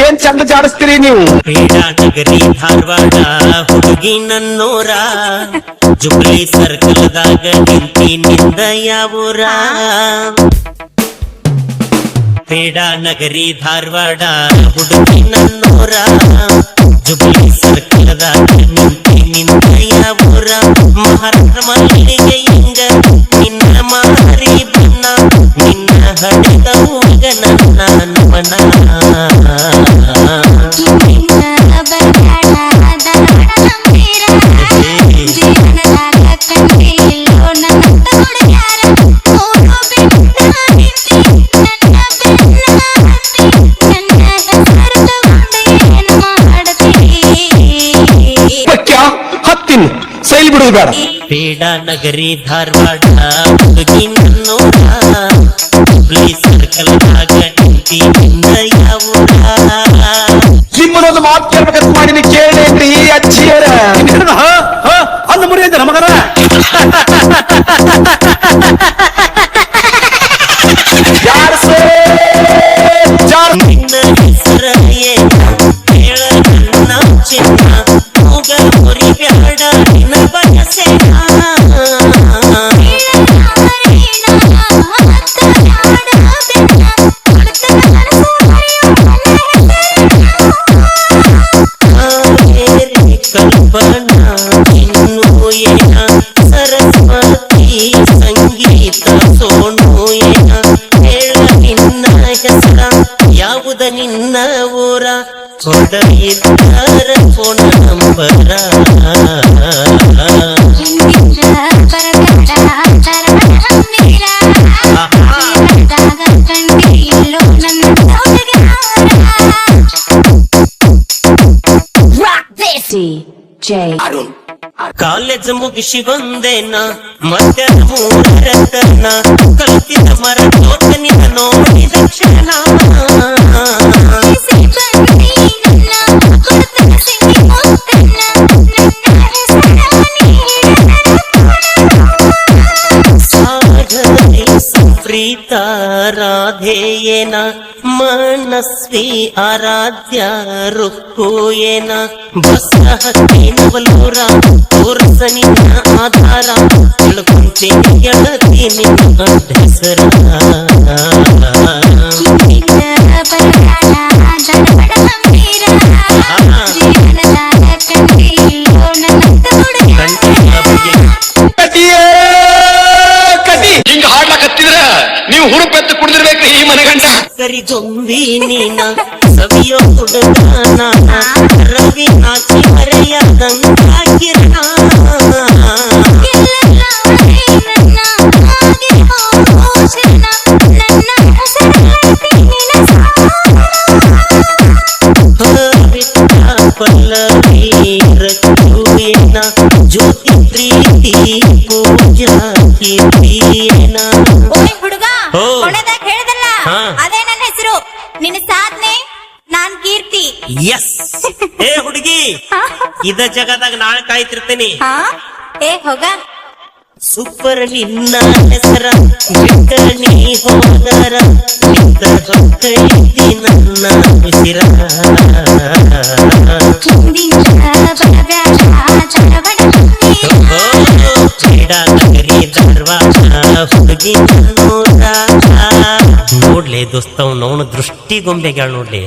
ಏನ್ ಚಂದ ಜಾಡಿಸ್ತೀರಿ ನೀವು. ಪೇಡಾನಗರಿ ಧಾರವಾಡ ಹುಡುಗಿ ನನ್ನೋರ, ಜುಬ್ಲಿ ಸರ್ಕಲ್ದಾಗ ನಿಂದ ಯಾವೂರ. ಪೇಡಾನಗರಿ ಧಾರವಾಡ ಹುಡುಗಿ ನನ್ನೋರ, ಜುಬ್ಲಿ ಸರ್ಕಲ್ದಾಗ ನಿಂದ ಯಾವೂರ. ಮಹಾರಾಷ್ಟ್ರ ಮಲ್ಲಿಗೆ ಹಿಂಗ ನಿನ್ನ ಮಾರಿ ಬಣ್ಣ, ನಿನ್ನ ಹಡೆದವಾಗ ನನ್ನ ನಮನ. ಹತ್ತಿನ ಸೈಲ್ ಬಿಡುದು ಬೇಡ. ಪೇಡಾನಗರಿ ಧಾರವಾಡ ಹುಡುಗಿ ನನ್ನೋರ, ಹುಬ್ಳಿ ಸರ್ಕಲ್ದಾಗ ನಿಂದ ಯಾವೂರ. ನಿಮ್ಮನ್ನೊಂದು ಮಾತು ಕೇಳ್ಬೇಕಂತ ಮಾಡಿನಿ, ಕೇಳೇನ್ರಿ ಅಜ್ಜಿಯರ. ಅಂದ ಮುರಿಯಂತ ನಮಗರ ನಿನ್ನ ಹೆಸರ ಏನ ಹೇಳ ನನ್ನ ಚಿನ್ನ, ಹೋಗ ಮುರಿ ಬ್ಯಾಡ ನಿನ್ನ ಬಯಸೇನ. ಕಲ್ಪನಾ ಇನ್ನು ಏನ, ಸರಸ್ವತಿ ಸಂಗೀತ ಸೋನು ಏನ, ಹೇಳ ನಿನ್ನ ಹೆಸರ ಯಾವುದ ನಿನ್ನ ಊರ, ಕೊಡಗಿದ್ದಾರ ಫೋನ್ ನಂಬರ. ಕಾಲೇಜ್ ಮುಗಿಸಿ ಬಂದೇನ ಮಧ್ಯಾಹ್ನ 3 ಕಲ್ತಿದ ಮರ ತೋಟನಿನ ನೋಡಿದ ಕ್ಷಣ. ಪ್ರೀತ ರಾಧೇಯೇನ, ಮನಸ್ವಿ ಆರಾಧ್ಯ ರುಕ್ಕೂಯೇನ. ಬಸ್ ಹತ್ತಿ ನವಲೂರ ತೋರ್ಸ ನಿನ್ನ ಆಧಾರ, ತಿಳ್ಕೊಂತೀನಿ ಗೆಳತಿ ನಿನ್ನ ಹೆಸರ. ಹಿಂಗ ಹಾಡ್ಲಕತ್ತಿದ್ರ ನೀವು ಹುರುಪೆತ್ತು ಕುಡಿದಿರ್ಬೇಕ್ರಿ ಈ ಮನೆಗಂಡ. ಸರಿ ಜೊಂಬಿ ನೀನ ಸವಿಯೋ ಹುಡುಗ ನಾನ, ರವಿ ನಾಚಿ ಮರೆಯದಂಗಾಗಿರ. ಪಲ್ಲವಿ ರಚುಯೇನ, ಜ್ಯೋತಿ ಪ್ರೀತಿ ಪೂಜಾ ಕೀರ್ತಿಯೇನ. ಹುಡುಗ ಹೇಳ್ದಲ್ಲ ಅದೇ ನನ್ನ ಹೆಸರು, ನಿನ್ನ ಸಾಧನೆ ನಾನ್ ಕೀರ್ತಿ. ಎಸ್ ಏ ಹುಡುಗಿ, ಇದ ಜಗದಾಗ ನಾಳೆ ಕಾಯ್ತಿರ್ತೇನೆ. ಏ ಹೋಗ ಸೂಪರ್ ನಿನ್ನ ಹೆಸರ, ಬಿಟ್ಟ ನೀ ಹೋದರ ನಿಂತ ಹೊಕ್ಕೈತಿ ನನ್ನ ಉಸಿರ. ಪೇಡಾನಗರಿ ಧಾರವಾಡ ಹುಡುಗಿ ನನ್ನೋರ. ನೋಡ್ಲೆ ದೋಸ್ತ, ಅವನು ದೃಷ್ಟಿ ಗೊಂಬೆಗಳು ನೋಡ್ಲಿ.